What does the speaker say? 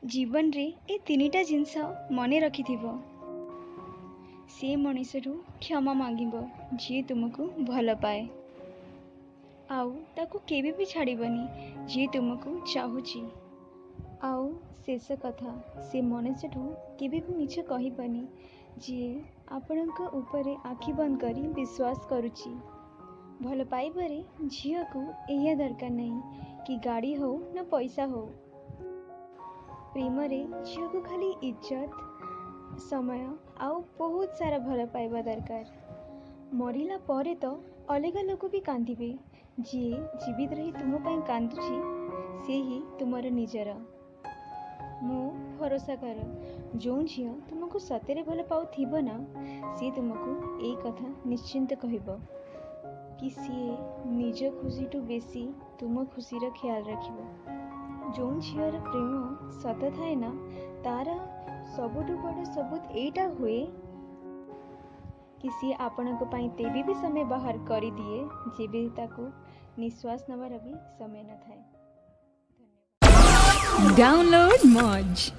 जीवन रे ए तीनिटा जिनस मने रखिथिबो। से मनीषरू क्षमा मांगिबो जी तुमको भल पाए, आउ ताकू केबे भी छाड़बनी जी तुमको चाहूची। आउ शेष कथा, से मनीषठू केबे भी मिछ कहबनी जी आपणक उपरे आखि बंद करी विश्वास करुची। भल पाइबारे झील को यह दरकार नहीं कि गाड़ी हो ना पैसा हो। प्रेम रे झील को खाली इज्जत, समय आउ बहुत सारा भल पाइबा दरकार। मरिला परे तो अलग लोग भी कांदिबे, जी जीवित रही तुम पाई कांदुची से ही तुमर निजर। मो भरोसा कर, जो झील तुमको सतरे भल पाउथिबो ना सी तुमको ए कथा निश्चिंत कहब कि सी निज खुशी टू बेसी तुम खुशीर ख्याल रखिब। जो झीर प्रेम सत थाए ना तार सबुठु बड़ सबूत एटा हुए कि सी आपणक पाई तेबे भी समय बाहर कर दिए जेबे ताकू निश्वास नबार भी समय न थाए। Download Moj.